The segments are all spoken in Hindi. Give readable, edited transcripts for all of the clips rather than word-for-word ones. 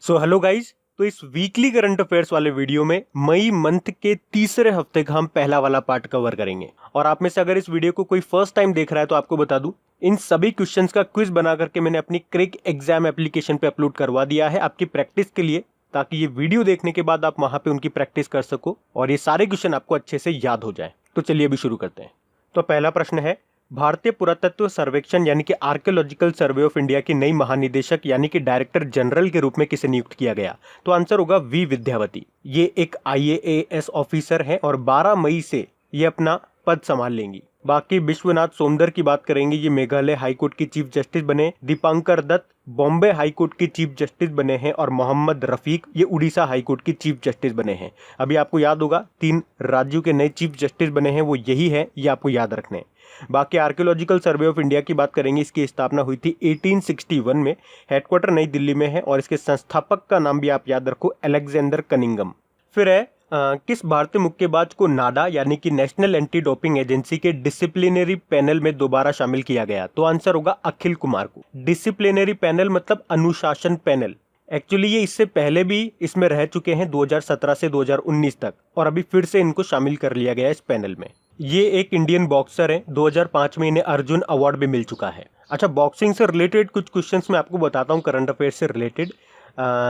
सो हेलो गाइज, तो इस वीकली करंट अफेयर्स वाले वीडियो में मई मंथ के तीसरे हफ्ते का हम पहला वाला पार्ट कवर करेंगे। और आप में से अगर इस वीडियो को कोई फर्स्ट टाइम देख रहा है तो आपको बता दूं, इन सभी क्वेश्चंस का क्विज बना करके मैंने अपनी क्रिक एग्जाम एप्लीकेशन पे अपलोड करवा दिया है आपकी प्रैक्टिस के लिए, ताकि ये वीडियो देखने के बाद आप वहां पे उनकी प्रैक्टिस कर सको और ये सारे क्वेश्चन आपको अच्छे से याद हो जाए। तो चलिए अभी शुरू करते हैं। तो पहला प्रश्न है, भारतीय पुरातत्व सर्वेक्षण यानी कि आर्कियोलॉजिकल सर्वे ऑफ इंडिया की नई महानिदेशक यानी कि डायरेक्टर जनरल के रूप में किसे नियुक्त किया गया? तो आंसर होगा वी विद्यावती। ये एक IAAS ऑफिसर है और 12 मई से ये अपना पद संभाल लेंगी। बाकी विश्वनाथ सोमदर की बात करेंगे, ये मेघालय हाईकोर्ट की चीफ जस्टिस बने। दीपांकर दत्त बॉम्बे हाईकोर्ट की चीफ जस्टिस बने हैं और मोहम्मद रफीक ये उड़ीसा हाईकोर्ट की चीफ जस्टिस बने हैं। अभी आपको याद होगा 3 राज्यों के नए चीफ जस्टिस बने हैं, वो यही है, ये आपको याद रखने हैं। बाकी आर्कियोलॉजिकल सर्वे ऑफ इंडिया की बात करेंगे, इसकी स्थापना हुई थी 1861 में, हेडक्वार्टर नई दिल्ली में है और इसके संस्थापक का नाम भी आप याद रखो, अलेक्जेंडर कनिंगम। फिर है किस भारतीय मुक्केबाज को नाडा यानी कि नेशनल एंटी डोपिंग एजेंसी के डिसिप्लिनरी पैनल में दोबारा शामिल किया गया? तो आंसर होगा अखिल कुमार को। डिसिप्लिनरी पैनल मतलब अनुशासन पैनल। एक्चुअली ये इससे पहले भी इसमें रह चुके हैं 2017 से 2019 तक, और अभी फिर से इनको शामिल कर लिया गया इस पैनल में। ये एक इंडियन बॉक्सर है, 2005 में इन्हें अर्जुन अवार्ड भी मिल चुका है। अच्छा, बॉक्सिंग से रिलेटेड कुछ क्वेश्चंस मैं आपको बताता हूँ करंट अफेयर से रिलेटेड।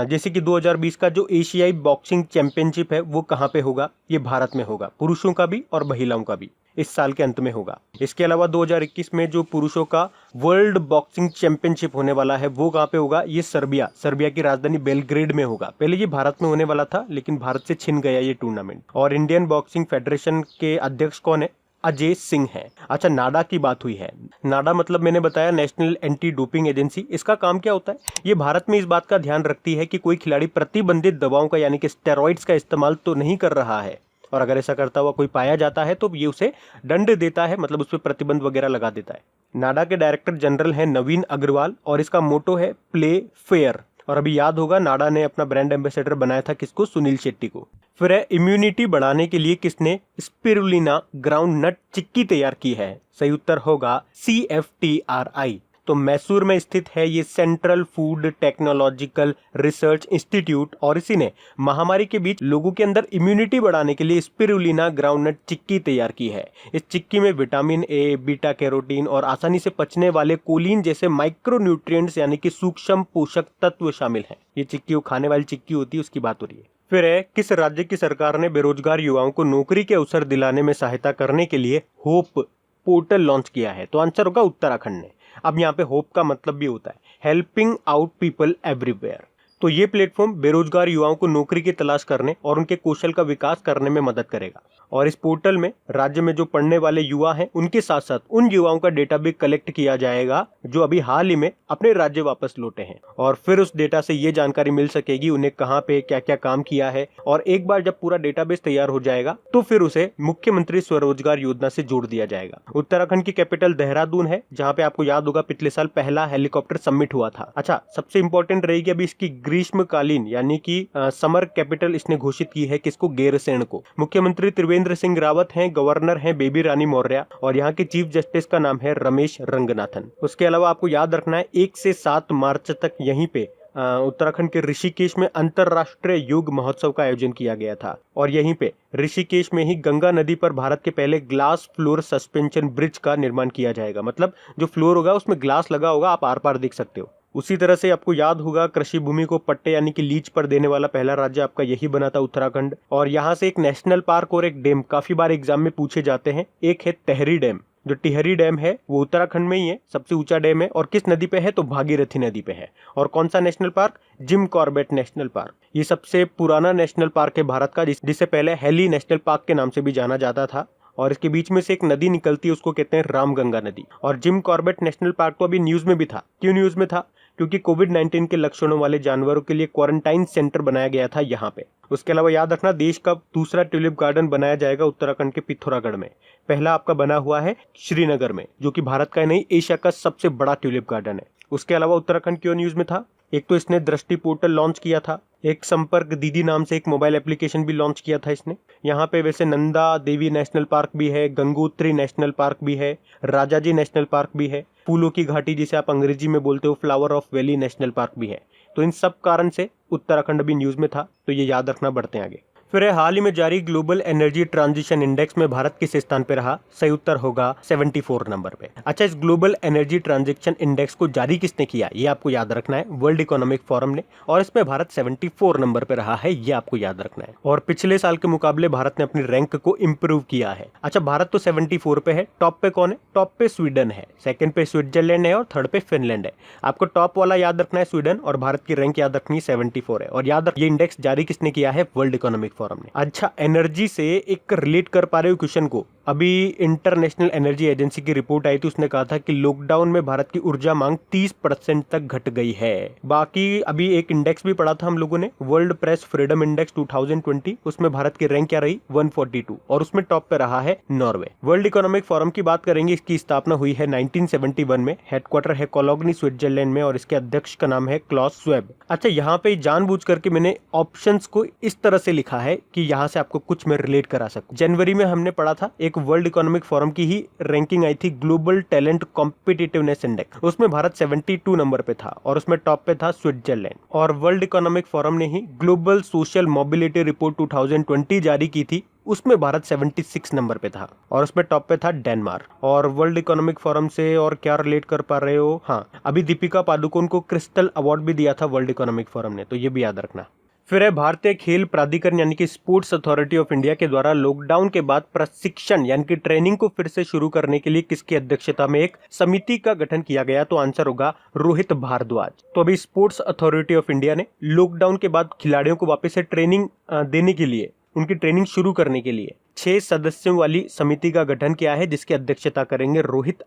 जैसे कि 2020 का जो एशियाई बॉक्सिंग चैंपियनशिप है वो कहाँ पे होगा? ये भारत में होगा, पुरुषों का भी और महिलाओं का भी इस साल के अंत में होगा। इसके अलावा 2021 में जो पुरुषों का वर्ल्ड बॉक्सिंग चैंपियनशिप होने वाला है वो कहाँ पे होगा? ये सर्बिया की राजधानी बेलग्रेड में होगा। पहले ये भारत में होने वाला था लेकिन भारत से छिन गया ये टूर्नामेंट। और इंडियन बॉक्सिंग फेडरेशन के अध्यक्ष कौन है? अजय सिंह है। अच्छा, नाडा की बात हुई है। नाडा मतलब मैंने बताया नेशनल एंटी डोपिंग एजेंसी। इसका काम क्या होता है? ये भारत में इस बात का ध्यान रखती है कि कोई खिलाड़ी प्रतिबंधित दवाओं का यानी कि स्टेरॉइड्स का इस्तेमाल तो नहीं कर रहा है, और अगर ऐसा करता हुआ कोई पाया जाता है तो ये उसे दंड देता है, मतलब उस पर प्रतिबंध वगैरह लगा देता है। नाडा के डायरेक्टर जनरल हैं नवीन अग्रवाल और इसका मोटो है प्ले फेयर। और अभी याद होगा नाडा ने अपना ब्रांड एम्बेसडर बनाया था किसको? सुनील शेट्टी को। फिर है इम्यूनिटी बढ़ाने के लिए किसने स्पिरुलिना ग्राउंड नट चिक्की तैयार की है? सही उत्तर होगा CFTRI। तो मैसूर में स्थित है ये central food technological research institute, और इसी ने महामारी के बीच लोगों के अंदर इम्यूनिटी बढ़ाने के लिए स्पिरुलिना ग्राउंडनट चिक्की तैयार की है। इस चिक्की में विटामिन A, बीटा कैरोटीन और आसानी से पचने वाले कोलिन जैसे माइक्रो न्यूट्रिएंट्स यानी कि सूक्ष्म पोषक तत्व शामिल हैं। ये चिक्की वो खाने वाली चिक्की होती है, उसकी बात हो रही है। फिर है किस राज्य की सरकार ने बेरोजगार युवाओं को नौकरी के अवसर दिलाने में सहायता करने के लिए होप पोर्टल लॉन्च किया है? तो आंसर होगा उत्तराखंड ने। अब यहाँ पे होप का मतलब भी होता है हेल्पिंग आउट पीपल एवरीवेयर। तो ये प्लेटफॉर्म बेरोजगार युवाओं को नौकरी की तलाश करने और उनके कौशल का विकास करने में मदद करेगा। और इस पोर्टल में राज्य में जो पढ़ने वाले युवा हैं उनके साथ साथ उन युवाओं का डेटा भी कलेक्ट किया जाएगा जो अभी हाल ही में अपने राज्य वापस लौटे हैं, और फिर उस डेटा से ये जानकारी मिल सकेगी उन्हें कहाँ पे क्या क्या काम किया है। और एक बार जब पूरा डेटाबेस तैयार हो जाएगा तो फिर उसे मुख्यमंत्री स्वरोजगार योजना से जोड़ दिया जाएगा। उत्तराखंड की कैपिटल देहरादून है, जहाँ पे आपको याद होगा पिछले साल पहला हेलीकॉप्टर समिट हुआ था। अच्छा, सबसे इंपॉर्टेंट रहेगी अभी इसकी ग्रीष्मकालीन यानी कि समर कैपिटल इसने घोषित की है किसको? गैरसैंण को। मुख्यमंत्री त्रिवेंद्र सिंह रावत हैं, गवर्नर हैं बेबी रानी मौर्य, और यहाँ के चीफ जस्टिस का नाम है रमेश रंगनाथन। उसके अलावा आपको याद रखना है 1 से 7 मार्च तक यहीं पे उत्तराखंड के ऋषिकेश में अंतरराष्ट्रीय योग महोत्सव का आयोजन किया गया था, और यहीं पे ऋषिकेश में ही गंगा नदी पर भारत के पहले ग्लास फ्लोर सस्पेंशन ब्रिज का निर्माण किया जाएगा। मतलब जो फ्लोर होगा उसमें ग्लास लगा होगा, आप आर पार देख सकते हो। उसी तरह से आपको याद होगा कृषि भूमि को पट्टे यानी कि लीज पर देने वाला पहला राज्य आपका यही बना था उत्तराखंड। और यहाँ से एक नेशनल पार्क और एक डैम काफी बार एग्जाम में पूछे जाते हैं। एक है टिहरी डैम। जो टिहरी डैम है वो उत्तराखंड में ही है, सबसे ऊंचा डैम है, और किस नदी पे है? तो भागीरथी नदी पे है। और कौन सा national park? Jim Corbett national park. ये सबसे पुराना नेशनल पार्क है भारत का, जिसे पहले हेली नेशनल पार्क के नाम से भी जाना जाता था। और इसके बीच में से एक नदी निकलती है, उसको कहते हैं रामगंगा नदी। और जिम कॉर्बेट नेशनल पार्क तो अभी न्यूज में भी था। क्यों न्यूज में था? क्योंकि कोविड-19 के लक्षणों वाले जानवरों के लिए क्वारंटाइन सेंटर बनाया गया था यहाँ पे। उसके अलावा याद रखना देश का दूसरा ट्यूलिप गार्डन बनाया जाएगा उत्तराखंड के पिथौरागढ़ में। पहला आपका बना हुआ है श्रीनगर में, जो कि भारत का नहीं एशिया का सबसे बड़ा ट्यूलिप गार्डन है। उसके अलावा उत्तराखंड क्यों न्यूज में था? एक तो इसने दृष्टि पोर्टल लॉन्च किया था, एक संपर्क दीदी नाम से एक मोबाइल एप्लीकेशन भी लॉन्च किया था इसने। यहाँ पे वैसे नंदा देवी नेशनल पार्क भी है, गंगोत्री नेशनल पार्क भी है, राजाजी नेशनल पार्क भी है, फूलों की घाटी जिसे आप अंग्रेजी में बोलते हो flower of valley national park भी है। तो इन सब कारण से उत्तराखंड अभी न्यूज में था, तो ये याद रखना। बढ़ते हैं आगे। फिर हाल ही में जारी ग्लोबल एनर्जी ट्रांजिशन इंडेक्स में भारत किस स्थान पे रहा? सही उत्तर होगा 74 नंबर पे। अच्छा, इस ग्लोबल एनर्जी ट्रांजिशन इंडेक्स को जारी किसने किया, ये आपको याद रखना है, वर्ल्ड इकोनॉमिक फोरम ने, और इसमें भारत 74 नंबर पे रहा है, ये आपको याद रखना है। और पिछले साल के मुकाबले भारत ने अपनी रैंक को इंप्रूव किया है। अच्छा, भारत तो 74 पे है, टॉप पे कौन है? टॉप पे स्वीडन है, सेकंड पे स्विट्जरलैंड है और थर्ड पे फिनलैंड है। आपको टॉप वाला याद रखना है स्वीडन, और भारत की रैंक याद रखनी है 74 है। और याद रख, ये इंडेक्स जारी किसने किया है? वर्ल्ड इकोनॉमिक फोरम ने। अच्छा, एनर्जी से एक रिलेट कर पा रहे हो क्वेश्चन को? अभी इंटरनेशनल एनर्जी एजेंसी की रिपोर्ट आई थी, उसने कहा था कि लॉकडाउन में भारत की ऊर्जा मांग 30% तक घट गई है। बाकी अभी एक इंडेक्स भी पढ़ा था हम लोगों ने, वर्ल्ड प्रेस फ्रीडम इंडेक्स 2020, उसमें भारत की रैंक क्या रही? 142, और उसमें टॉप पे रहा है नॉर्वे। वर्ल्ड इकोनॉमिक फोरम की बात करेंगे, इसकी स्थापना हुई है 1971 में, हेडक्वार्टर है कोलोग्नी स्विट्जरलैंड में, और इसके अध्यक्ष का नाम है क्लॉस स्वेब। अच्छा, यहाँ पे जानबूझ करके मैंने ऑप्शंस को इस तरह से लिखा है कि यहाँ से आपको कुछ मैं रिलेट करा सकूं। जनवरी में हमने पढ़ा था, एक वर्ल्ड इकोनॉमिक फोरम की ही रैंकिंग आई थी, ग्लोबल टैलेंट कॉम्पिटिटिवनेस इंडेक्स, उसमें भारत 72 नंबर पे था, और उसमें टॉप पे था स्विट्जरलैंड। और वर्ल्ड इकोनॉमिक फोरम ने ही ग्लोबल सोशल मोबिलिटी रिपोर्ट 2020 जारी की थी, उसमें भारत 76 नंबर पे था, और उसमें टॉप पे था डेनमार्क। और वर्ल्ड इकोनॉमिक फोरम से और क्या रिलेट कर पा रहे हो? हाँ, अभी दीपिका पादुकोण को क्रिस्टल अवार्ड भी दिया था वर्ल्ड इकोनॉमिक फोरम ने, तो ये भी याद रखना। फिर है भारतीय खेल प्राधिकरण यानी कि स्पोर्ट्स अथॉरिटी ऑफ इंडिया के द्वारा लॉकडाउन के बाद प्रशिक्षण यानी कि ट्रेनिंग को फिर से शुरू करने के लिए किसकी अध्यक्षता में एक समिति का गठन किया गया? तो आंसर होगा रोहित भारद्वाज। तो अभी स्पोर्ट्स अथॉरिटी ऑफ इंडिया ने लॉकडाउन के बाद खिलाड़ियों को वापस से ट्रेनिंग देने के लिए, उनकी ट्रेनिंग शुरू करने के लिए 6 सदस्यों वाली समिति का गठन किया है, जिसकी अध्यक्षता करेंगे रोहित,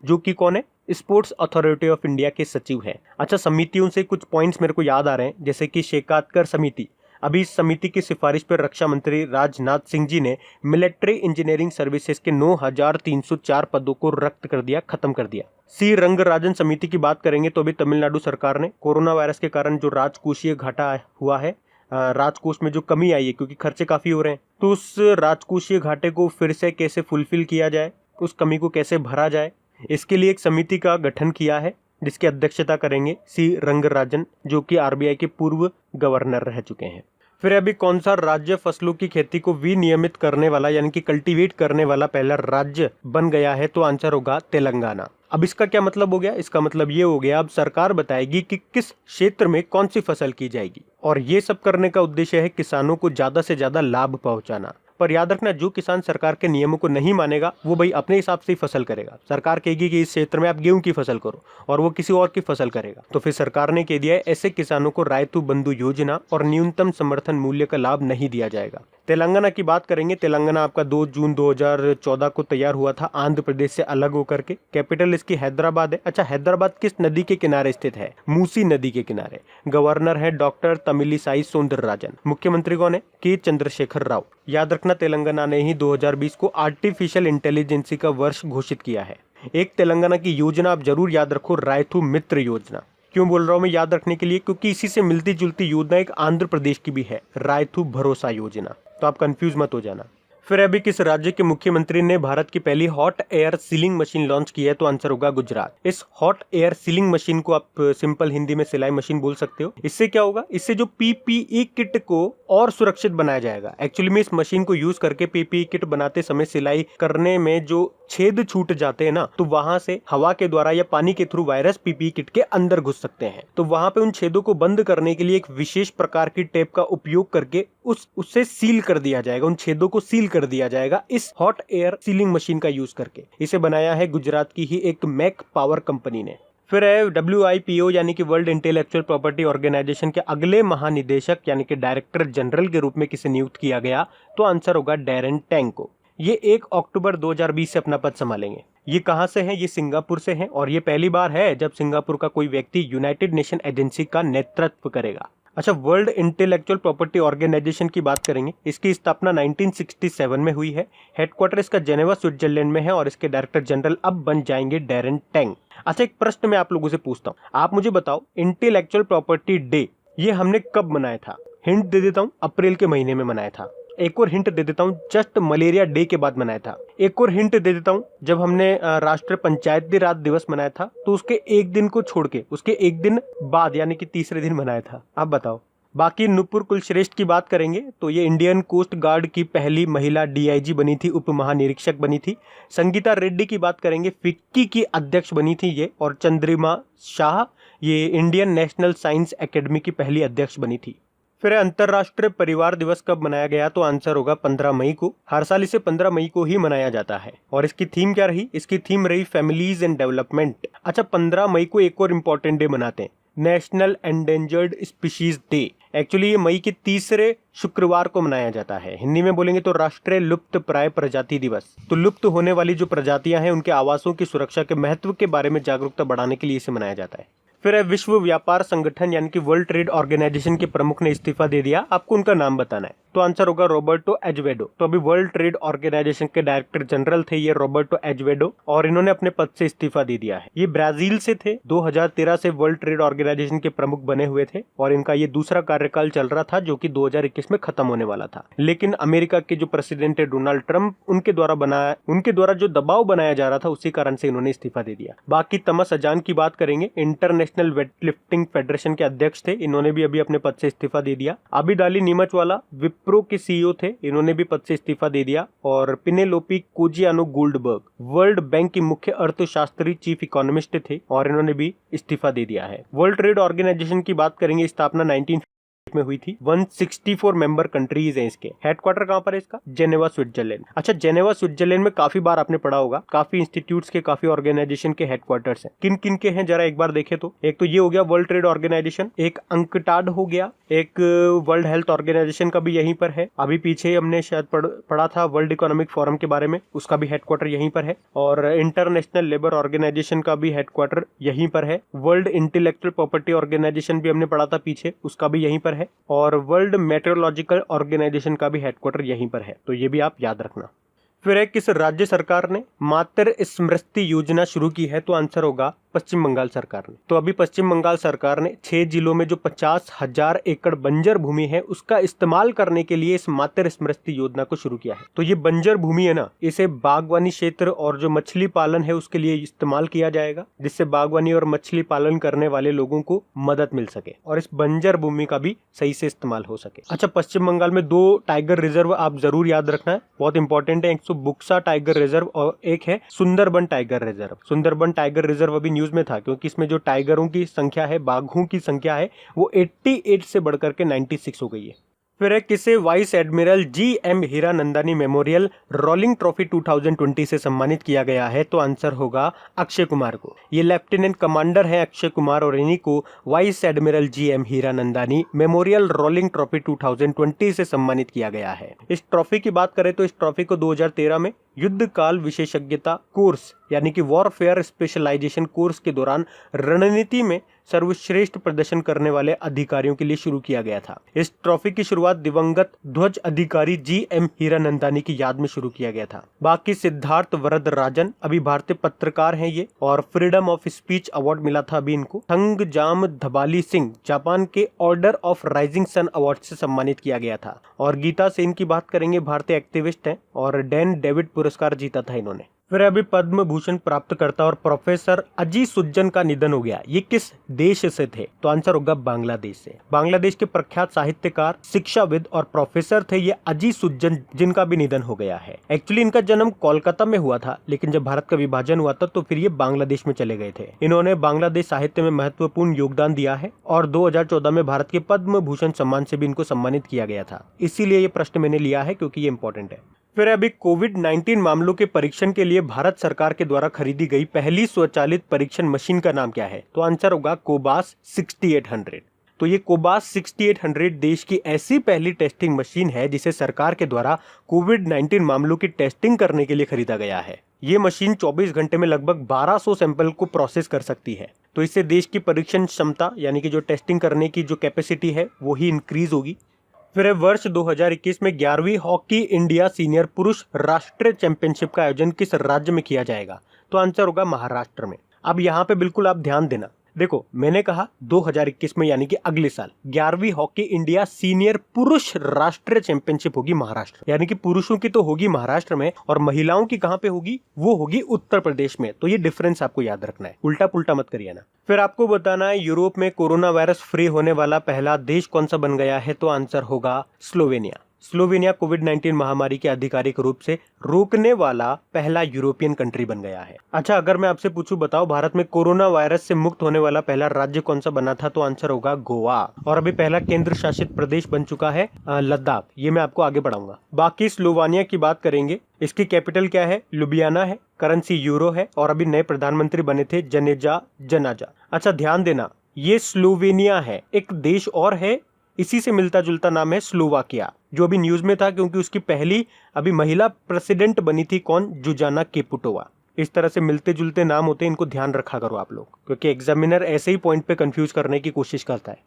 जो कि कौन है? स्पोर्ट्स अथॉरिटी ऑफ इंडिया के सचिव हैं। अच्छा, समितियों से कुछ पॉइंट्स मेरे को याद आ रहे हैं, जैसे कि शेकातकर समिति। अभी इस समिति की सिफारिश पर रक्षा मंत्री राजनाथ सिंह जी ने मिलिट्री इंजीनियरिंग सर्विसेज के 9304 पदों को रद्द कर दिया, खत्म कर दिया। सी रंगराजन समिति की बात करेंगे तो अभी तमिलनाडु सरकार ने कोरोना वायरस के कारण जो राजकोषीय घाटा हुआ है, राजकोष में जो कमी आई है क्योंकि खर्चे काफी हो रहे हैं, तो उस राजकोषीय घाटे को फिर से कैसे फुलफिल किया जाए, उस कमी को कैसे भरा जाए, इसके लिए एक समिति का गठन किया है, जिसकी अध्यक्षता करेंगे सी रंगराजन, जो कि आरबीआई के पूर्व गवर्नर रह चुके हैं। फिर अभी कौन सा राज्य फसलों की खेती को विनियमित करने वाला यानी कि कल्टीवेट करने वाला पहला राज्य बन गया है? तो आंसर होगा तेलंगाना। अब इसका क्या मतलब हो गया? इसका मतलब ये हो गया, अब सरकार बताएगी कि किस क्षेत्र में कौन सी फसल की जाएगी, और ये सब करने का उद्देश्य है किसानों को ज्यादा से ज्यादा लाभ पहुंचाना। पर याद रखना, जो किसान सरकार के नियमों को नहीं मानेगा वो भाई अपने हिसाब से ही फसल करेगा। सरकार कहेगी कि इस क्षेत्र में आप गेहूं की फसल करो, और वो किसी और की फसल करेगा, तो फिर सरकार ने कह दिया है ऐसे किसानों को रायतु बंधु योजना और न्यूनतम समर्थन मूल्य का लाभ नहीं दिया जाएगा। तेलंगाना की बात करेंगे, तेलंगाना आपका 2 जून 2014 को तैयार हुआ था आंध्र प्रदेश से अलग होकर के। कैपिटल इसकी हैदराबाद है। अच्छा, हैदराबाद किस नदी के किनारे स्थित है? मूसी नदी के किनारे। गवर्नर है डॉक्टर तमिलिसाई सौंदरराजन। मुख्यमंत्री कौन है? के चंद्रशेखर राव। याद रखना, तेलंगाना ने ही 2020 को आर्टिफिशियल इंटेलिजेंसी का वर्ष घोषित किया है। एक तेलंगाना की योजना आप जरूर याद रखो, रायथू मित्र योजना। क्यों बोल रहा हूं मैं याद रखने के लिए? क्योंकि इसी से मिलती जुलती योजना एक आंध्र प्रदेश की भी है, रायथू भरोसा योजना, तो आप कंफ्यूज मत हो जाना। फिर अभी किस राज्य के मुख्यमंत्री ने भारत की पहली hot air sealing machine launch की है? तो आंसर होगा गुजरात। इस हॉट एयर सीलिंग मशीन को आप सिंपल हिंदी में सिलाई मशीन बोल सकते हो। इससे क्या होगा? इससे जो पीपीई किट को और सुरक्षित बनाया जाएगा। एक्चुअली में इस मशीन को यूज करके पीपीई किट बनाते समय सिलाई करने में जो छेद छूट जाते हैं ना, तो वहां से हवा के द्वारा या पानी के थ्रू वायरस पीपीई किट के अंदर घुस सकते हैं। तो वहां पे उन छेदों को बंद करने के लिए एक विशेष प्रकार की टेप का उपयोग करके उससे सील कर दिया जाएगा, उन छेदों को सील कर दिया जाएगा इस हॉट एयर सीलिंग मशीन का यूज करके। इसे बनाया है गुजरात की ही एक मैक पावर कंपनी ने। फिर है WIPO यानी कि वर्ल्ड इंटेलेक्चुअल प्रॉपर्टी ऑर्गेनाइजेशन के अगले महानिदेशक यानी कि डायरेक्टर जनरल के रूप में किसे नियुक्त किया गया? तो आंसर होगा डैरेन टैंग को। ये 1 अक्टूबर 2020 से अपना पद संभालेंगे। ये कहां से हैं? ये सिंगापुर से हैं, और ये पहली बार है जब सिंगापुर का कोई व्यक्ति यूनाइटेड नेशन एजेंसी का नेतृत्व करेगा। अच्छा, वर्ल्ड इंटेलेक्चुअल प्रॉपर्टी ऑर्गेनाइजेशन की बात करेंगे। इसकी स्थापना 1967 में हुई है। हेडक्वार्टर इसका जेनेवा स्विट्जरलैंड में है, और इसके डायरेक्टर जनरल अब बन जाएंगे डैरेन टैंग। अच्छा, एक प्रश्न मैं आप लोगों से पूछता हूँ, आप मुझे बताओ इंटेलेक्चुअल प्रॉपर्टी डे ये हमने कब मनाया था? हिंट दे देता हूँ, अप्रैल के महीने में मनाया था। एक और हिंट दे देता हूँ, जस्ट मलेरिया डे के बाद मनाया था। एक और हिंट दे देता हूँ, जब हमने राष्ट्रीय पंचायती राज दिवस मनाया था तो उसके एक दिन को छोड़ के उसके एक दिन बाद यानी कि तीसरे दिन मनाया था। आप बताओ। बाकी नुपुर कुलश्रेष्ठ की बात करेंगे तो ये इंडियन कोस्ट गार्ड की पहली महिला डीआईजी बनी थी, उप महानिरीक्षक बनी थी। संगीता रेड्डी की बात करेंगे, फिक्की की अध्यक्ष बनी थी ये। और चंद्रिमा शाह ये इंडियन नेशनल साइंस एकेडमी की पहली अध्यक्ष बनी थी। फिर अंतर्राष्ट्रीय परिवार दिवस कब मनाया गया, तो आंसर होगा 15 मई को। हर साल इसे 15 मई को ही मनाया जाता है। और इसकी थीम क्या रही, इसकी थीम रही फैमिलीज एंड डेवलपमेंट। अच्छा, 15 मई को एक और इम्पोर्टेंट डे मनाते हैं, national endangered species day. Actually ये मई के तीसरे शुक्रवार को मनाया जाता है। हिंदी में बोलेंगे तो राष्ट्रीय लुप्त प्राय प्रजाति दिवस। तो लुप्त होने वाली जो प्रजातियां हैं उनके आवासों की सुरक्षा के महत्व के बारे में जागरूकता बढ़ाने के लिए इसे मनाया जाता है। फिर है विश्व व्यापार संगठन यानी कि वर्ल्ड ट्रेड ऑर्गेनाइजेशन के प्रमुख ने इस्तीफा दे दिया। आपको उनका नाम बताना है, तो आंसर होगा रॉबर्टो एजवेडो। तो अभी वर्ल्ड ट्रेड ऑर्गेनाइजेशन के डायरेक्टर जनरल थे ये रॉबर्टो एजवेडो, और इन्होंने अपने पद से इस्तीफा दे दिया है। ये ब्राजील से थे, 2013 से वर्ल्ड ट्रेड ऑर्गेनाइजेशन के प्रमुख बने हुए थे और इनका ये दूसरा कार्यकाल चल रहा था जो कि 2021 में खत्म होने वाला था। लेकिन अमेरिका के जो प्रेसिडेंट है डोनाल्ड ट्रंप, उनके द्वारा जो दबाव बनाया जा रहा था उसी कारण से इन्होंने इस्तीफा दे दिया। बाकी तमस अजान की बात करेंगे, इंटरनेशनल वेटलिफ्टिंग फेडरेशन के अध्यक्ष थे, इन्होंने भी अभी अपने पद से इस्तीफा दे दिया। आबिद अली नीमचवाला विप्रो के सीईओ थे, इन्होंने भी पद से इस्तीफा दे दिया। और पिनेलोपी कोजियानो गोल्डबर्ग वर्ल्ड बैंक की मुख्य अर्थशास्त्री चीफ इकोनॉमिस्ट थे और इन्होंने भी इस्तीफा दे दिया है। वर्ल्ड ट्रेड ऑर्गेनाइजेशन की बात करेंगे, स्थापना 19 में हुई थी। 164 मेंबर कंट्रीज हैं इसके। हेडक्वार्टर कहां पर है इसका, जेनेवा स्विट्जरलैंड। अच्छा, जेनेवा स्विट्जरलैंड में काफी बार आपने पढ़ा होगा, काफी इंस्टीट्यूट्स के, काफी ऑर्गेनाइजेशन के हेडक्वार्टर्स हैं। किन किन के हैं जरा एक बार देखें तो, एक तो ये हो गया वर्ल्ड ट्रेड ऑर्गेनाइजेशन, एक अंकटाड हो गया, एक वर्ल्ड हेल्थ ऑर्गेनाइजेशन का भी यहीं पर है। अभी पीछे हमने शायद पढ़ा था वर्ल्ड इकोनॉमिक फोरम के बारे में, उसका भी हेडक्वार्टर यहीं पर है। और इंटरनेशनल लेबर ऑर्गेनाइजेशन का भी हेडक्वार्टर यहीं पर है। वर्ल्ड इंटेलेक्चुअल प्रॉपर्टी ऑर्गेनाइजेशन भी हमने पढ़ा था पीछे, उसका भी यहीं पर है। और वर्ल्ड मेट्रोलॉजिकल ऑर्गेनाइजेशन का भी हेडक्वार्टर यहीं पर है, तो ये भी आप याद रखना। फिर है किस राज्य सरकार ने मातृ स्मृति योजना शुरू की है, तो आंसर होगा पश्चिम बंगाल सरकार ने। तो अभी पश्चिम बंगाल सरकार ने 6 जिलों में जो 50,000 एकड़ बंजर भूमि है उसका इस्तेमाल करने के लिए इस मातृ स्मृति योजना को शुरू किया है। तो ये बंजर भूमि है ना, इसे बागवानी क्षेत्र और जो मछली पालन है उसके लिए इस्तेमाल किया जाएगा, जिससे बागवानी और मछली पालन करने वाले लोगों को मदद मिल सके और इस बंजर भूमि का भी सही से इस्तेमाल हो सके। अच्छा, पश्चिम बंगाल में 2 टाइगर रिजर्व आप जरूर याद रखना है, बहुत इंपॉर्टेंट है। एक तो बुक्सा टाइगर रिजर्व और एक है Sundarban tiger reserve. Sundarban tiger reserve अभी न्यूज में था क्योंकि इसमें जो टाइगरों की संख्या है, बाघों की संख्या है, वो 88 से बढ़कर के 96 हो गई है। फिर है किसे vice admiral GM. Hiranandani memorial rolling trophy 2020 से सम्मानित किया गया है, तो आंसर होगा अक्षय कुमार को। ये लेफ्टिनेंट कमांडर है अक्षय कुमार और इन्हीं को vice admiral GM. Hiranandani memorial rolling trophy 2020 से सम्मानित किया गया है। इस ट्रॉफी की बात करें तो इस ट्रॉफी को 2013 में युद्ध काल विशेषज्ञता कोर्स यानी कि वॉरफेयर स्पेशलाइजेशन कोर्स के दौरान रणनीति में सर्वश्रेष्ठ प्रदर्शन करने वाले अधिकारियों के लिए शुरू किया गया था। इस ट्रॉफी की शुरुआत दिवंगत ध्वज अधिकारी जी.एम. हीरानंदानी की याद में शुरू किया गया था। बाकी सिद्धार्थ वरदराजन अभी भारतीय पत्रकार हैं ये, और फ्रीडम ऑफ स्पीच अवार्ड मिला था अभी इनको। थंगजाम धबाली सिंह जापान के order of rising sun award से सम्मानित किया गया था। और गीता सेन की बात करेंगे, भारतीय एक्टिविस्ट हैं और डैन डेविड पुरस्कार जीता था इन्होंने। फिर अभी पद्म भूषण प्राप्तकर्ता और प्रोफेसर अजी सुज्जन का निधन हो गया। ये किस देश से थे, तो आंसर होगा बांग्लादेश से। बांग्लादेश के प्रख्यात साहित्यकार, शिक्षाविद और प्रोफेसर थे ये अजी सुज्जन, जिनका भी निधन हो गया है। एक्चुअली इनका जन्म कोलकाता में हुआ था, लेकिन जब भारत का विभाजन हुआ था तो फिर ये बांग्लादेश में चले गए थे। इन्होंने बांग्लादेश साहित्य में महत्वपूर्ण योगदान दिया है और 2014 में भारत के पद्म भूषण सम्मान से भी इनको सम्मानित किया गया था। इसीलिए ये प्रश्न मैंने लिया है क्योंकि ये इंपॉर्टेंट है। फिर अभी कोविड-19 मामलों के परीक्षण के लिए भारत सरकार के द्वारा खरीदी गई पहली स्वचालित परीक्षण मशीन का नाम क्या है, तो आंसर होगा कोबास 6800। तो ये कोबास 6800 देश की ऐसी पहली टेस्टिंग मशीन है जिसे सरकार के द्वारा कोविड-19 मामलों की टेस्टिंग करने के लिए खरीदा गया है। ये मशीन 24 घंटे में लगभग 1200 सैंपल को प्रोसेस कर सकती है। तो इससे देश की परीक्षण क्षमता यानी कि जो टेस्टिंग करने की जो कैपेसिटी है वो ही इंक्रीज होगी। फिर वर्ष 2021 में 11वीं हॉकी इंडिया सीनियर पुरुष राष्ट्रीय चैंपियनशिप का आयोजन किस राज्य में किया जाएगा, तो आंसर होगा महाराष्ट्र में। अब यहाँ पे बिल्कुल आप ध्यान देना, देखो मैंने कहा 2021 में यानी कि अगले साल 11वीं हॉकी इंडिया सीनियर पुरुष राष्ट्रीय चैंपियनशिप होगी महाराष्ट्र, यानी कि पुरुषों की तो होगी महाराष्ट्र में और महिलाओं की कहां पे होगी, वो होगी उत्तर प्रदेश में। तो ये डिफरेंस आपको याद रखना है, उल्टा पुल्टा मत करिए ना। फिर आपको बताना है यूरोप में कोरोना वायरस फ्री होने वाला पहला देश कौन सा बन गया है, तो आंसर होगा स्लोवेनिया। स्लोवेनिया कोविड-19 महामारी के आधिकारिक रूप से रोकने वाला पहला यूरोपियन कंट्री बन गया है। अच्छा, अगर मैं आपसे पूछूं बताओ भारत में कोरोना वायरस से मुक्त होने वाला पहला राज्य कौन सा बना था, तो आंसर होगा गोवा। और अभी पहला केंद्र शासित प्रदेश बन चुका है लद्दाख। ये मैं आपको आगे पढ़ाऊंगा। बाकी स्लोवानिया की बात करेंगे, इसकी कैपिटल क्या है, लुबियाना है, करेंसी यूरो है और अभी नए प्रधानमंत्री बने थे जनेजा जनाजा। अच्छा ध्यान देना, ये स्लोवेनिया है, एक देश और है इसी से मिलता जुलता नाम है स्लोवाकिया, जो अभी न्यूज में था क्योंकि उसकी पहली अभी महिला प्रेसिडेंट बनी थी कौन, जुजाना केपुटोवा। इस तरह से मिलते जुलते नाम होते हैं, इनको ध्यान रखा करो आप लोग, क्योंकि एग्जामिनर ऐसे ही पॉइंट पे कंफ्यूज करने की कोशिश करता है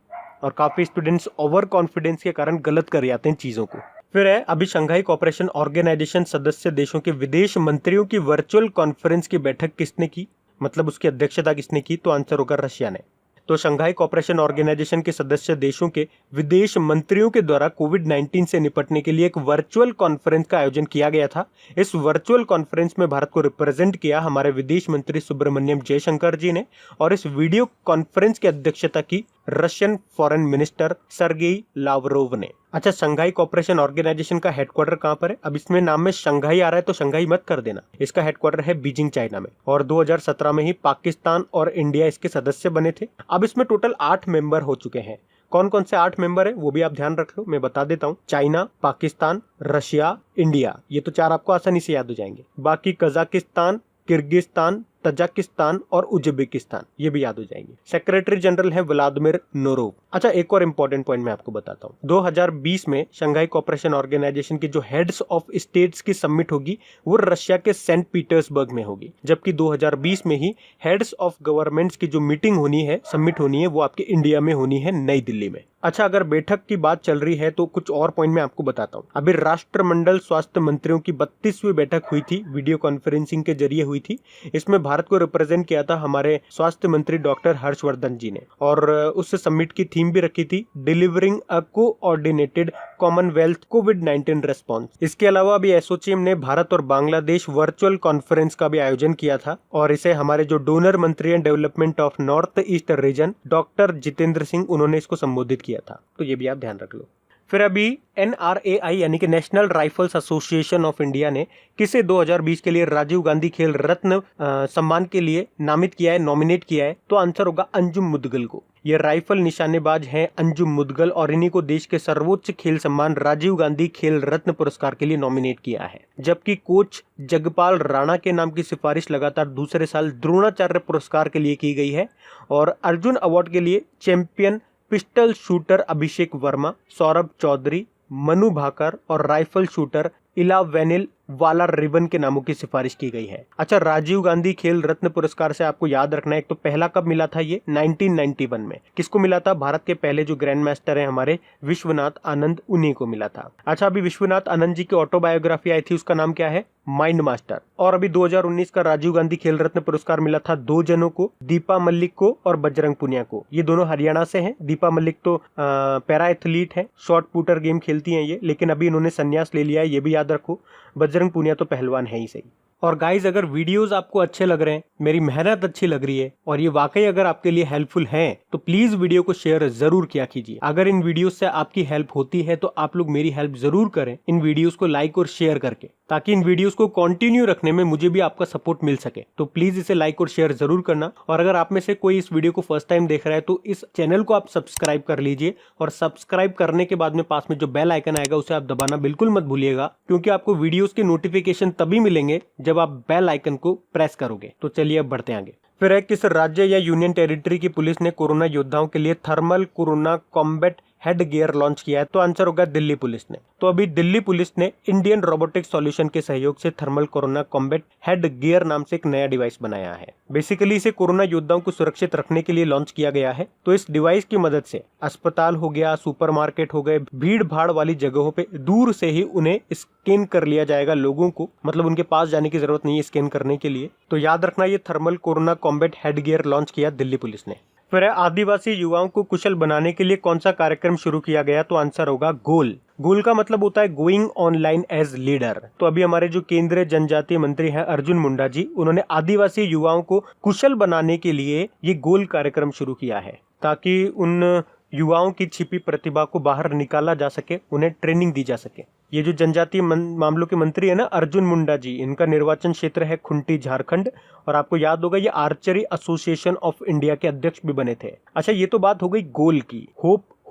और काफी स्टूडेंट्स ओवर कॉन्फिडेंस के कारण गलत कर जाते हैं चीजों को। फिर है अभी शंघाई कोऑपरेशन ऑर्गेनाइजेशन सदस्य देशों के विदेश मंत्रियों की वर्चुअल कॉन्फ्रेंस की बैठक किसने की, मतलब उसकी अध्यक्षता किसने की, तो आंसर होगा रशिया ने। तो शंघाई कोऑपरेशन ऑर्गेनाइजेशन के सदस्य देशों के विदेश मंत्रियों के द्वारा कोविड-19 से निपटने के लिए एक वर्चुअल कॉन्फ्रेंस का आयोजन किया गया था। इस वर्चुअल कॉन्फ्रेंस में भारत को रिप्रेजेंट किया हमारे विदेश मंत्री सुब्रमण्यम जयशंकर जी ने और इस वीडियो कॉन्फ्रेंस की अध्यक्षता की Russian foreign minister Sergey Lavrov ने। अच्छा, शंघाई कोऑपरेशन ऑर्गेनाइजेशन का हेडक्वार्टर कहां पर है, अब इसमें नाम में शंघाई आ रहा है तो शंघाई मत कर देना, इसका हेडक्वार्टर है बीजिंग चाइना में और 2017 में ही पाकिस्तान और इंडिया इसके सदस्य बने थे। अब इसमें टोटल 8 मेंबर हो चुके हैं। कौन कौन से 8 मेंबर है वो भी आप ध्यान रख लो, मैं बता देता हूँ। चाइना, पाकिस्तान, रशिया, इंडिया, ये तो 4 आपको आसानी से याद हो जाएंगे। बाकी कजाकिस्तान, किर्गिस्तान, तजाकिस्तान और उज्बेकिस्तान, ये भी याद हो जाएंगे। सेक्रेटरी जनरल है व्लादिमीर नोरोव। अच्छा, एक और इंपॉर्टेंट पॉइंट मैं आपको बताता हूँ। 2020 में शंघाई कोऑपरेशन ऑर्गेनाइजेशन की जो हेड्स ऑफ स्टेट्स की समिट होगी वो रशिया के सेंट पीटर्सबर्ग में होगी, जबकि 2020 में ही हेड्स ऑफ गवर्नमेंट्स की जो मीटिंग होनी है, समिट होनी है, वो आपके इंडिया में होनी है, नई दिल्ली में। अच्छा, अगर बैठक की बात चल रही है तो कुछ और पॉइंट मैं आपको बताता हूँ। अभी राष्ट्रमंडल स्वास्थ्य मंत्रियों की 32वीं बैठक हुई थी, वीडियो कॉन्फ्रेंसिंग के जरिए हुई थी। इसमें भारत को रिप्रेजेंट किया था हमारे स्वास्थ्य मंत्री डॉक्टर हर्षवर्धन जी ने और उस समिट की थीम भी रखी थी delivering a coordinated Commonwealth covid response. इसके अलावा अभी एसोचैम ने भारत और बांग्लादेश वर्चुअल कॉन्फ्रेंस का भी आयोजन किया था और इसे हमारे जो डोनर मंत्री हैं development of north east region doctor Jitendra Singh, उन्होंने इसको संबोधित किया था, तो ये भी आप ध्यान रख लो। फिर अभी NRAI यानी कि national rifles association of India ने किसे 2020 के लिए राजीव गांधी खेल रत्न सम्मान के लिए नामित किया है, नॉमिनेट किया है, तो आंसर होगा अंजुम मुदगल को। ये राइफल निशानेबाज हैं अंजुम मुदगल और इन्हीं को देश के सर्वोच्च खेल सम्मान राजीव गांधी खेल रत्न पुरस्कार के लिए नॉमिनेट किया है। जबकि कोच जगपाल राणा के नाम की सिफारिश लगातार दूसरे साल द्रोणाचार्य पुरस्कार के लिए की गई है और अर्जुन अवार्ड के लिए चैंपियन पिस्टल शूटर अभिषेक वर्मा, सौरभ चौधरी, मनु भाकर और राइफल शूटर इला वेनिल वाला रिबन के नामों की सिफारिश की गई है। अच्छा, राजीव गांधी खेल रत्न पुरस्कार से आपको याद रखना है, एक तो पहला कब मिला था, ये 1991 में। किसको मिला था, भारत के पहले जो ग्रैंड मास्टर है हमारे विश्वनाथ आनंद, उन्हीं को मिला था। अच्छा, अभी विश्वनाथ आनंद जी की ऑटोबायोग्राफी आई थी, उसका नाम क्या है, माइंड मास्टर। और अभी 2019 का राजीव गांधी खेल रत्न पुरस्कार मिला था 2 जनों को, दीपा मलिक को और बजरंग पुनिया को। ये दोनों हरियाणा से हैं। दीपा मलिक तो पैरा एथलीट है, शॉर्ट पुटर गेम खेलती हैं ये, लेकिन अभी इन्होंने संन्यास ले लिया है, ये भी याद रखो। बजरंग पुनिया तो पहलवान है ही सही। और गाइज, अगर वीडियोस आपको अच्छे लग रहे हैं, मेरी मेहनत अच्छी लग रही है और ये वाकई अगर आपके लिए हेल्पफुल हैं, तो प्लीज वीडियो को शेयर जरूर किया कीजिए। अगर इन वीडियोस से आपकी हेल्प होती है तो आप लोग मेरी हेल्प जरूर करें इन वीडियोस को लाइक और शेयर करके, ताकि इन वीडियोस को कंटिन्यू रखने में मुझे भी आपका सपोर्ट मिल सके। तो प्लीज इसे लाइक और शेयर जरूर करना। और अगर आप में से कोई इस वीडियो को फर्स्ट टाइम देख रहा है तो इस चैनल को आप सब्सक्राइब कर लीजिए और सब्सक्राइब करने के बाद में पास में जो बेल आइकन आएगा उसे आप दबाना बिल्कुल मत भूलिएगा, क्योंकि आपको वीडियोस के नोटिफिकेशन तभी मिलेंगे जब आप बेल आइकन को प्रेस करोगे। तो चलिए अब बढ़ते हैं आगे। फिर है, किस राज्य या यूनियन टेरिटरी की पुलिस ने कोरोना योद्धाओं के लिए thermal corona combat head gear launch किया है, तो आंसर होगा दिल्ली पुलिस ने। तो अभी दिल्ली पुलिस ने इंडियन रोबोटिक सॉल्यूशन के सहयोग से thermal corona combat head gear नाम से एक नया डिवाइस बनाया है। बेसिकली इसे कोरोना योद्धाओं को सुरक्षित रखने के लिए लॉन्च किया गया है। तो इस डिवाइस की मदद से अस्पताल हो गया, सुपरमार्केट हो गए, भीड़ भाड़ वाली जगहों पे दूर से ही उन्हें स्कैन कर लिया जाएगा लोगों को, मतलब उनके पास जाने की जरूरत नहीं है स्कैन करने के लिए। तो याद रखना, ये thermal corona combat head gear launch किया दिल्ली पुलिस ने। फिर है आदिवासी युवाओं को कुशल बनाने के लिए कौन सा कार्यक्रम शुरू किया गया? तो आंसर होगा गोल। गोल का मतलब होता है गोइंग ऑनलाइन एज लीडर। तो अभी हमारे जो केंद्रीय जनजातीय मंत्री हैं अर्जुन मुंडा जी, उन्होंने आदिवासी युवाओं को कुशल बनाने के लिए ये गोल कार्यक्रम शुरू किया है, ताकि उन युवाओं की छिपी प्रतिभा को बाहर निकाला जा सके, उन्हें ट्रेनिंग दी जा सके। ये जो जनजातीय मामलों के मंत्री है ना अर्जुन मुंडा जी, इनका निर्वाचन क्षेत्र है खुंटी, झारखंड। और आपको याद होगा ये आर्चरी एसोसिएशन ऑफ इंडिया के अध्यक्ष भी बने थे। अच्छा, ये तो बात हो गई गोल की।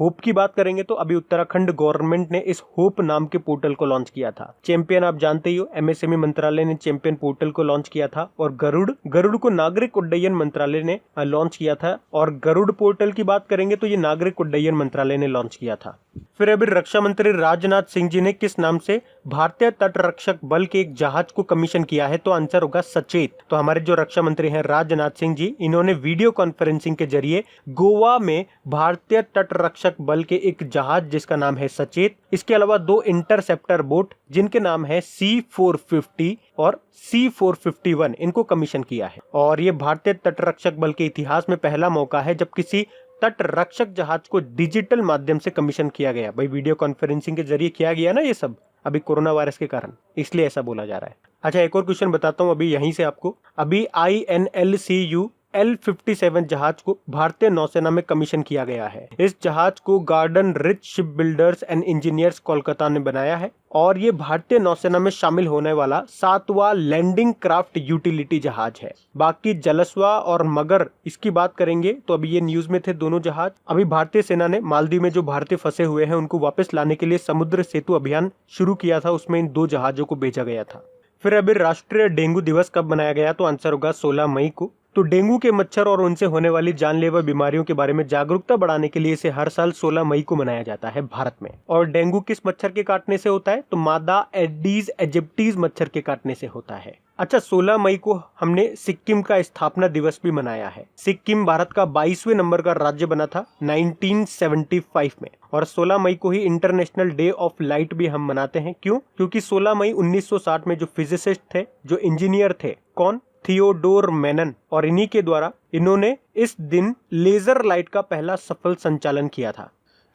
होप की बात करेंगे तो अभी उत्तराखंड गवर्नमेंट ने इस होप नाम के पोर्टल को लॉन्च किया था। चैंपियन आप जानते ही हो, एमएसएमई मंत्रालय ने चैंपियन पोर्टल को लॉन्च किया था। और गरुड़ को नागरिक उड्डयन मंत्रालय ने लॉन्च किया था। और गरुड़ पोर्टल की बात करेंगे तो ये नागरिक उड्डयन मंत्रालय ने लॉन्च किया था। फिर अभी रक्षा मंत्री राजनाथ सिंह जी ने किस नाम से भारतीय तटरक्षक बल के एक जहाज को कमीशन किया है? तो आंसर होगा सचेत। तो हमारे जो रक्षा मंत्री हैं राजनाथ सिंह जी, इन्होंने वीडियो कॉन्फ्रेंसिंग के जरिए गोवा में भारतीय तटरक्षक बल के एक जहाज जिसका नाम है सचेत, इसके अलावा 2 इंटरसेप्टर बोट जिनके नाम है C450 और C451, इनको कमीशन किया है। और ये भारतीय तटरक्षक बल के इतिहास में पहला मौका है जब किसी तटरक्षक जहाज को डिजिटल माध्यम से कमीशन किया गया। भाई वीडियो कॉन्फ्रेंसिंग के जरिए किया गया ना ये सब, अभी कोरोना वायरस के कारण, इसलिए ऐसा बोला जा रहा है। अच्छा, एक और क्वेश्चन बताता हूँ अभी यहीं से आपको। अभी INLCU L57 जहाज को भारतीय नौसेना में कमीशन किया गया है। इस जहाज को garden rich ship builders and engineers Kolkata ने बनाया है और ये भारतीय नौसेना में शामिल होने वाला 7वां लैंडिंग क्राफ्ट यूटिलिटी जहाज है। बाकी जलस्वा और मगर, इसकी बात करेंगे तो अभी ये न्यूज में थे दोनों जहाज। अभी भारतीय सेना ने मालदीव में जो भारतीय फंसे हुए हैं उनको वापस लाने के लिए समुद्र सेतु अभियान शुरू किया था, उसमें इन 2 जहाजों को भेजा गया था। फिर अभी राष्ट्रीय डेंगू दिवस कब मनाया गया? तो आंसर होगा 16 मई को। तो डेंगू के मच्छर और उनसे होने वाली जानलेवा बीमारियों के बारे में जागरूकता बढ़ाने के लिए इसे हर साल 16 मई को मनाया जाता है भारत में। और डेंगू किस मच्छर के काटने से होता है? तो मादा एडीज एजिप्टीज मच्छर के काटने से होता है। अच्छा, 16 मई को हमने सिक्किम का स्थापना दिवस भी मनाया है। सिक्किम भारत का 22वें नंबर का राज्य बना था 1975 में। और 16 मई को ही इंटरनेशनल डे ऑफ लाइट भी हम मनाते हैं। क्यों? क्योंकि 16 मई 1960 में जो फिजिसिस्ट थे, जो इंजीनियर थे, कौन? थियोडोर मेनन, और इन्हीं के द्वारा इन्होंने इस दिन लेजर लाइट का पहला सफल संचालन किया था।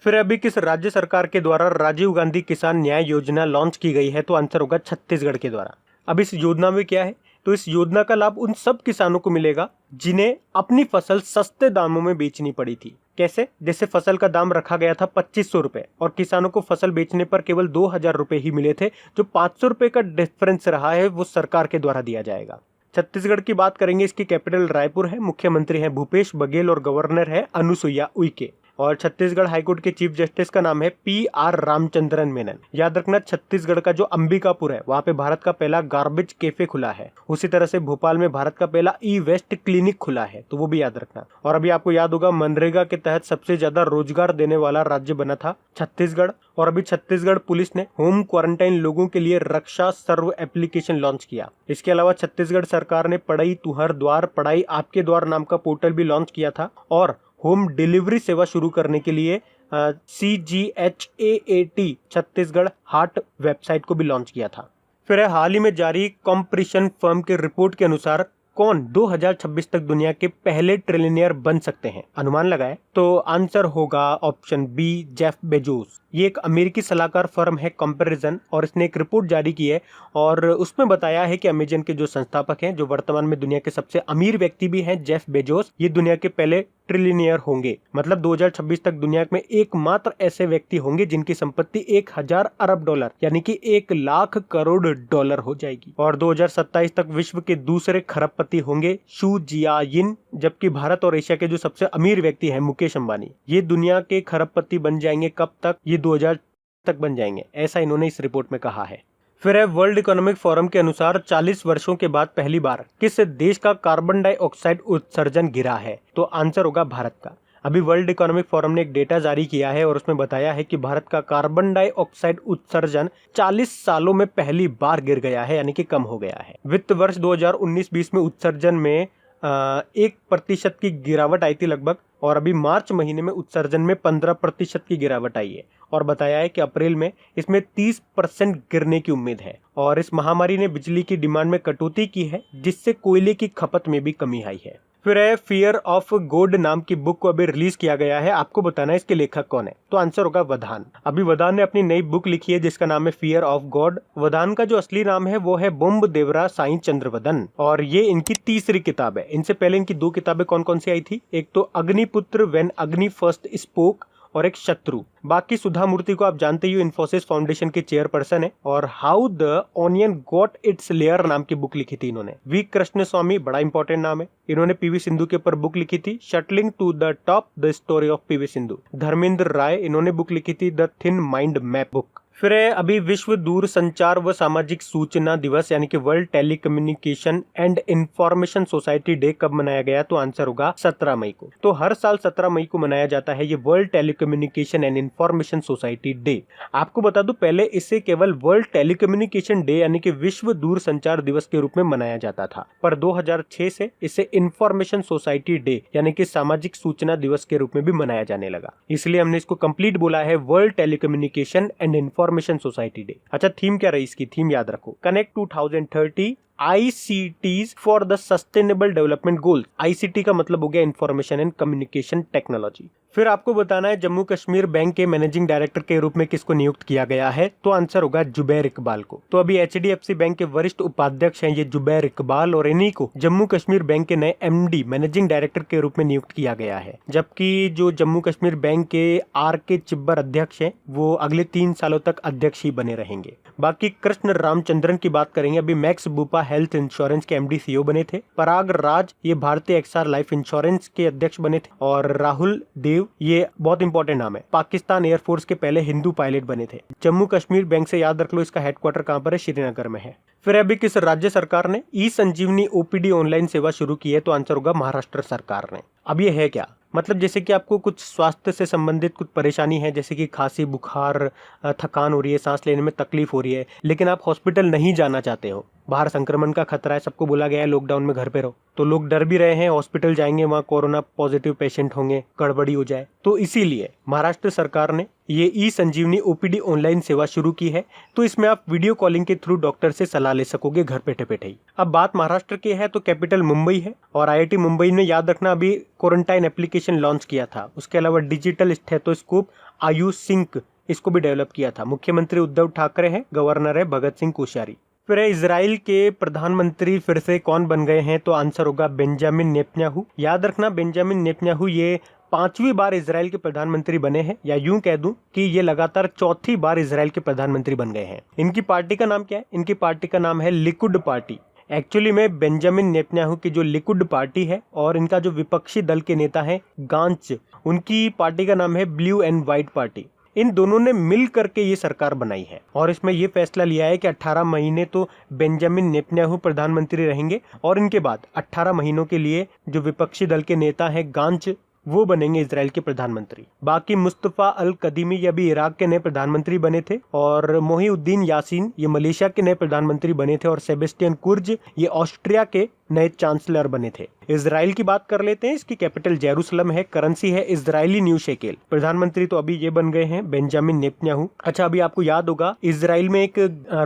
फिर अभी किस राज्य सरकार के द्वारा राजीव गांधी किसान न्याय योजना लॉन्च की गई है? तो आंसर होगा छत्तीसगढ़ के द्वारा। अब इस योजना में क्या है? तो इस योजना का लाभ उन सब किसानों को मिलेगा जिन्हें अपनी फसल सस्ते दामों में बेचनी पड़ी थी। कैसे? जैसे फसल का दाम रखा गया था 2500 रुपए और किसानों को फसल बेचने पर केवल 2000 रुपए ही मिले थे। जो 500 रुपए का डिफरेंस रहा है वो सरकार के द्वारा दिया जाएगा। छत्तीसगढ़ की बात करेंगे, इसकी कैपिटल रायपुर है, मुख्यमंत्री हैं भूपेश बघेल और गवर्नर है अनुसुईया उइके। और छत्तीसगढ़ हाईकोर्ट के चीफ जस्टिस का नाम है PR रामचंद्रन मेनन। याद रखना, छत्तीसगढ़ का जो अंबिकापुर है वहां पे भारत का पहला गार्बेज कैफे खुला है। उसी तरह से भोपाल में भारत का पहला ई-वेस्ट क्लिनिक खुला है, तो वो भी याद रखना। और अभी आपको याद होगा मनरेगा के तहत सबसे ज्यादा रोजगार देने वाला राज्य बना था छत्तीसगढ़। और अभी छत्तीसगढ़ पुलिस ने होम क्वारंटाइन लोगों के लिए रक्षा सर्व एप्लीकेशन लॉन्च किया। इसके अलावा छत्तीसगढ़ सरकार ने पढ़ई तुहर द्वार पढ़ाई आपके द्वार नाम का पोर्टल भी लॉन्च किया था। और होम डिलीवरी सेवा शुरू करने के लिए CGHAAT छत्तीसगढ़ हाट वेबसाइट को भी लॉन्च किया था। फिर हाल ही में जारी कॉम्प्रिशन फर्म के रिपोर्ट के अनुसार कौन 2026 तक दुनिया के पहले ट्रिलियनियर बन सकते हैं? अनुमान लगाए तो आंसर होगा ऑप्शन बी, जेफ बेजोस। ये एक अमेरिकी सलाहकार फर्म है कंपैरिजन, और इसने एक रिपोर्ट जारी की है और उसमें बताया है कि अमेजन के जो संस्थापक हैं, जो वर्तमान में दुनिया के सबसे अमीर व्यक्ति भी हैं, जेफ बेजोस, ये दुनिया के पहले ट्रिलियनियर होंगे। मतलब 2026 तक दुनिया में एकमात्र ऐसे व्यक्ति होंगे जिनकी संपत्ति 1000 अरब डॉलर यानी कि 1 लाख करोड़ डॉलर हो जाएगी। और 2027 तक विश्व के दूसरे खरबपति होंगे शू जियायिन, जबकि भारत और एशिया के जो सबसे अमीर व्यक्ति हैं मुकेश अंबानी, ये दुनिया के खरबपति बन जाएंगे। कब तक? ये 2000 तक बन जाएंगे, ऐसा इन्होंने इस रिपोर्ट में कहा है। फिर है वर्ल्ड इकोनॉमिक फोरम के अनुसार 40 वर्षों के बाद पहली बार किस देश का कार्बन डाइऑक्साइड उत्सर्जन गिरा है? तो आंसर होगा भारत का। अभी वर्ल्ड इकोनॉमिक फोरम ने एक डेटा जारी किया है और उसमें बताया है कि भारत का कार्बन डाइऑक्साइड उत्सर्जन 40 सालों में पहली बार गिर गया है, यानी कि कम हो गया है। वित्त वर्ष 2019-20 में उत्सर्जन में 1% की गिरावट आई थी लगभग, और अभी मार्च महीने में उत्सर्जन में 15% की गिरावट आई है। और बताया है कि अप्रैल में इसमें 30% गिरने की उम्मीद है। और इस महामारी ने बिजली की डिमांड में कटौती की है, जिससे कोयले की खपत में भी कमी आई है। फिर है फियर ऑफ गॉड नाम की बुक को अभी रिलीज किया गया है, आपको बताना है इसके लेखक कौन है। तो आंसर होगा वधान। अभी वधान ने अपनी नई बुक लिखी है जिसका नाम है फियर ऑफ गॉड। वधान का जो असली नाम है वो है बोम्बदेवरा साई चंद्रवदन और ये इनकी तीसरी किताब है। इनसे पहले इनकी 2 किताबें कौन कौन सी आई थी, एक तो अग्निपुत्र व्हेन अग्नि फर्स्ट स्पोक और एक शत्रु। बाकी सुधा मूर्ति को आप जानते ही हो, इन्फोसिस फाउंडेशन के चेयरपर्सन है। और how the onion got its layer नाम की बुक लिखी थी इन्होंने। वी कृष्ण स्वामी, बड़ा इंपॉर्टेंट नाम है, इन्होंने पीवी सिंधु के ऊपर बुक लिखी थी shuttling to the top the story of PV Sindhu. Dharmendra Rai, इन्होंने बुक लिखी थी the thin mind map book. फिर है अभी विश्व दूर संचार व सामाजिक सूचना दिवस यानी कि world telecommunication and information society day कब मनाया गया, तो आंसर होगा 17 मई को। तो हर साल 17 मई को मनाया जाता है ये world telecommunication and information society day. आपको बता दूं पहले इसे केवल वर्ल्ड टेलीकम्युनिकेशन डे यानी कि विश्व दूर संचार दिवस के रूप में मनाया जाता था, पर 2006 से इसे इंफॉर्मेशन सोसाइटी डे यानी कि सामाजिक सूचना दिवस के रूप में भी मनाया जाने लगा। इसलिए हमने इसको कंप्लीट बोला है world telecommunication and information society day. अच्छा, थीम क्या रही इसकी, थीम याद रखो, connect 2030 ICTs for the sustainable development goals. ICT का मतलब हो गया इंफॉर्मेशन एंड कम्युनिकेशन टेक्नोलॉजी। फिर आपको बताना है जम्मू कश्मीर बैंक के मैनेजिंग डायरेक्टर के रूप में किसको नियुक्त किया गया है, तो आंसर होगा जुबैर इकबाल को। तो अभी HDFC बैंक के वरिष्ठ उपाध्यक्ष हैं ये जुबैर इकबाल और इन्हीं को जम्मू कश्मीर बैंक के नए MD मैनेजिंग डायरेक्टर के रूप में नियुक्त किया गया है। जबकि जो जम्मू कश्मीर बैंक के RK चिब्बर अध्यक्ष हैं वो अगले 3 सालों तक अध्यक्ष ही बने रहेंगे। बाकी कृष्ण रामचंद्रन की बात करेंगे, अभी मैक्स बुपा हेल्थ इंश्योरेंस के MD CEO बने थे। पराग राज ये भारतीय XR लाइफ इंश्योरेंस के अध्यक्ष बने थे। और राहुल देव ये बहुत इंपॉर्टेंट नाम है, पाकिस्तान एयरफोर्स के पहले हिंदू पायलट बने थे। जम्मू कश्मीर बैंक से याद रख लो इसका हेडक्वार्टर कहाँ पर है, श्रीनगर में है। फिर अभी किस राज्य सरकार ने ई-संजीवनी OPD ऑनलाइन सेवा शुरू की है, तो आंसर होगा महाराष्ट्र सरकार ने। अब ये है क्या, मतलब जैसे कि आपको कुछ स्वास्थ्य से संबंधित कुछ परेशानी है, जैसे कि खांसी, बुखार, थकान हो रही है, सांस लेने में तकलीफ हो रही है, लेकिन आप हॉस्पिटल नहीं जाना चाहते हो, बाहर संक्रमण का खतरा है, सबको बोला गया है लॉकडाउन में घर पे रहो, तो लोग डर भी रहे हैं हॉस्पिटल जाएंगे वहाँ कोरोना पॉजिटिव पेशेंट होंगे, गड़बड़ी हो जाए, तो इसीलिए महाराष्ट्र सरकार ने ये ई-संजीवनी OPD ऑनलाइन सेवा शुरू की है। तो इसमें आप वीडियो कॉलिंग के थ्रू डॉक्टर से सलाह ले सकोगे घर बैठे बैठे ही। अब बात महाराष्ट्र की है तो कैपिटल मुंबई है और IIT मुंबई ने याद रखना अभी क्वारंटाइन एप्लीकेशन लॉन्च किया था। उसके अलावा डिजिटल स्टेथोस्कोप आयुष सिंक इसको भी डेवलप किया था। मुख्यमंत्री उद्धव ठाकरे हैं, गवर्नर है भगत सिंह कोश्यारी। फिर इजराइल के प्रधानमंत्री फिर से कौन बन गए हैं, तो आंसर होगा बेंजामिन नेतन्याहू। याद रखना बेंजामिन नेतन्याहू ये 5वीं बार इजराइल के प्रधानमंत्री बने हैं, या यूं कह दूं कि ये लगातार 4थी बार इजराइल के प्रधानमंत्री बन गए हैं। इनकी पार्टी का नाम क्या है, इनकी पार्टी का नाम है लिकुड पार्टी। एक्चुअली में बेंजामिन नेतन्याहू की जो लिकुड पार्टी है और इनका जो विपक्षी दल के नेता है गांच, उनकी पार्टी का नाम है ब्लू एंड व्हाइट पार्टी। इन दोनों ने मिल करके ये सरकार बनाई है और इसमें ये फैसला लिया है कि 18 महीने तो बेंजामिन नेतन्याहू प्रधानमंत्री रहेंगे और इनके बाद 18 महीनों के लिए जो विपक्षी दल के नेता हैं गांच वो बनेंगे इजराइल के प्रधानमंत्री। बाकी मुस्तफा अल कदीमी ये अभी इराक के नए प्रधानमंत्री बने थे और मोहिउद्दीन यासीन ये मलेशिया के नए प्रधानमंत्री बने थे और सेबेस्टियन कुर्ज ये ऑस्ट्रिया के नए चांसलर बने थे। इजराइल की बात कर लेते हैं, इसकी कैपिटल जेरूसलम है, करेंसी है इजरायली न्यू शेकेल। प्रधानमंत्री तो अभी ये बन गए हैं बेंजामिन नेतन्याहू। अच्छा, अभी आपको याद होगा इजराइल में एक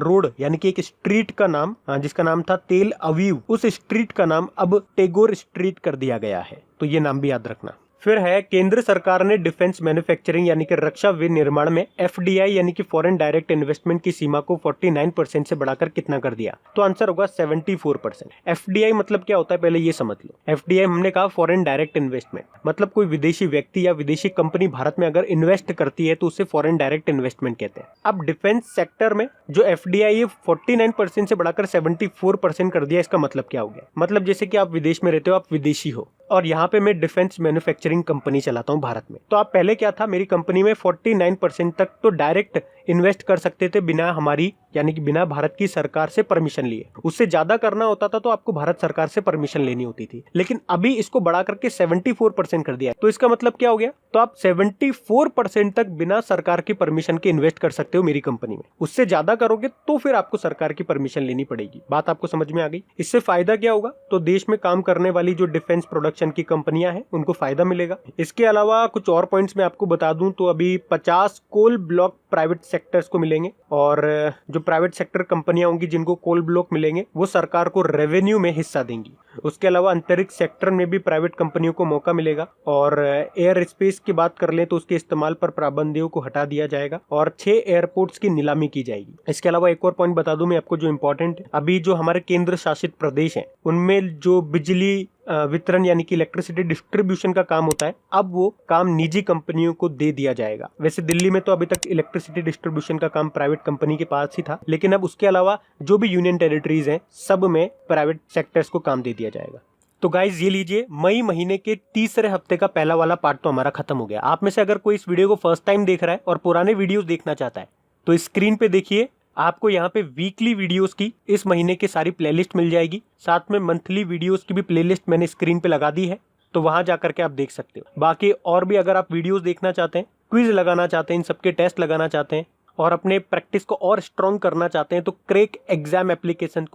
रोड यानी कि एक स्ट्रीट का नाम जिसका नाम था तेल अवीव, उस स्ट्रीट का नाम अब टेगोर स्ट्रीट कर दिया गया है, तो ये नाम भी याद रखना। फिर है केंद्र सरकार ने डिफेंस मैन्युफैक्चरिंग यानी कि रक्षा विनिर्माण में FDI यानी कि फॉरेन डायरेक्ट इन्वेस्टमेंट की सीमा को 49% से बढ़ाकर कितना कर दिया, तो आंसर होगा 74%। FDI मतलब क्या होता है पहले ये समझ लो। FDI हमने कहा फॉरेन डायरेक्ट इन्वेस्टमेंट, मतलब कोई विदेशी व्यक्ति या विदेशी कंपनी भारत में अगर इन्वेस्ट करती है तो उसे फॉरेन डायरेक्ट इन्वेस्टमेंट कहते हैं। अब डिफेंस सेक्टर में जो FDI ये 49% से बढ़ाकर 74% कर दिया, इसका मतलब क्या हो गया, मतलब जैसे कि आप विदेश में रहते हो, आप विदेशी हो और यहाँ पे मैं डिफेंस मैन्युफैक्चरिंग कंपनी चलाता हूँ भारत में, तो आप पहले क्या था, मेरी कंपनी में 49% तक तो डायरेक्ट इन्वेस्ट कर सकते थे बिना हमारी यानी कि बिना भारत की सरकार से परमिशन लिए। उससे ज्यादा करना होता था तो आपको भारत सरकार से परमिशन लेनी होती थी, लेकिन अभी इसको बढ़ा करके 74% कर दिया। तो इसका मतलब क्या हो गया, तो आप 74% तक बिना सरकार की परमिशन के इन्वेस्ट कर सकते हो मेरी कंपनी में। उससे ज्यादा करोगे तो फिर आपको सरकार की परमिशन लेनी पड़ेगी। बात आपको समझ में आ गई। इससे फायदा क्या होगा, तो देश में काम करने वाली जो डिफेंस प्रोडक्शन की कंपनियां हैं उनको फायदा मिलेगा। इसके अलावा कुछ और पॉइंट्स मैं आपको बता दूं तो अभी 50 कोल ब्लॉक प्राइवेट सेक्टर्स को मिलेंगे, और जो प्राइवेट सेक्टर कंपनियां होंगी जिनको कोल ब्लॉक मिलेंगे वो सरकार को रेवेन्यू में हिस्सा देंगी। उसके अलावा अंतरिक्ष सेक्टर में भी प्राइवेट कंपनियों को मौका मिलेगा, और एयर स्पेस की बात कर लें तो उसके इस्तेमाल पर पाबंदियों को हटा दिया जाएगा और 6 एयरपोर्ट्स की नीलामी की जाएगी। इसके अलावा एक और पॉइंट बता दूं मैं आपको जो इम्पोर्टेंट है, अभी जो हमारे केंद्र शासित प्रदेश हैं उनमें जो बिजली वितरण यानी कि इलेक्ट्रिसिटी डिस्ट्रीब्यूशन का काम होता है, अब वो काम निजी कंपनियों को दे दिया जाएगा। वैसे दिल्ली में तो अभी तक इलेक्ट्रिसिटी डिस्ट्रीब्यूशन का काम प्राइवेट कंपनी के पास ही था, लेकिन अब उसके अलावा जो भी यूनियन टेरिटरीज हैं सब में प्राइवेट सेक्टर्स को काम दे दिया जाएगा। तो गाइज ये लीजिए, मई महीने के तीसरे हफ्ते का पहला वाला पार्ट तो हमारा खत्म हो गया। आप में से अगर कोई इस वीडियो को फर्स्ट टाइम देख रहा है और पुराने वीडियोस देखना चाहता है तो स्क्रीन पे देखिए, आपको यहाँ पे वीकली वीडियोस की इस महीने की सारी प्लेलिस्ट मिल जाएगी। साथ में मंथली वीडियोस की भी प्लेलिस्ट मैंने स्क्रीन पे लगा दी है, तो वहां जाकर के आप देख सकते हो। बाकी और भी अगर आप वीडियोस देखना चाहते हैं, क्विज लगाना चाहते हैं, इन सबके टेस्ट लगाना चाहते हैं और अपने प्रैक्टिस को और स्ट्रॉन्ग करना चाहते हैं तो क्रेक एग्जाम एप्लीकेशन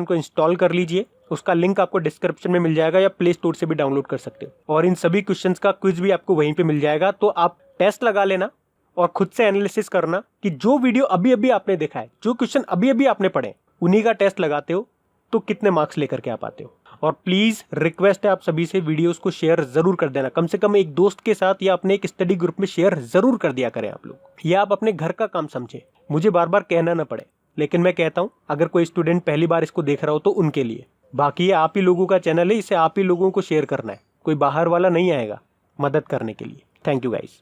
को इंस्टॉल कर लीजिए। उसका लिंक आपको डिस्क्रिप्शन में मिल जाएगा या प्ले स्टोर से भी डाउनलोड कर सकते हो, और इन सभी क्वेश्चंस का क्विज भी आपको वहीं पे मिल जाएगा। तो आप टेस्ट लगा लेना और खुद से एनालिसिस करना कि जो वीडियो अभी अभी आपने देखा है, जो क्वेश्चन अभी अभी आपने पढ़े, उन्हीं का टेस्ट लगाते हो तो कितने मार्क्स लेकर के आप आते हो। और प्लीज रिक्वेस्ट है आप सभी से, वीडियोस को शेयर जरूर कर देना, कम से कम एक दोस्त के साथ या अपने एक स्टडी ग्रुप में शेयर जरूर कर दिया करें आप लोग। या आप अपने घर का काम समझे, मुझे बार बार कहना ना पड़े, लेकिन मैं कहता हूं अगर कोई स्टूडेंट पहली बार इसको देख रहा हो तो उनके लिए। बाकी ये आप ही लोगों का चैनल है, इसे आप ही लोगों को शेयर करना है, कोई बाहर वाला नहीं आएगा मदद करने के लिए। Thank you guys.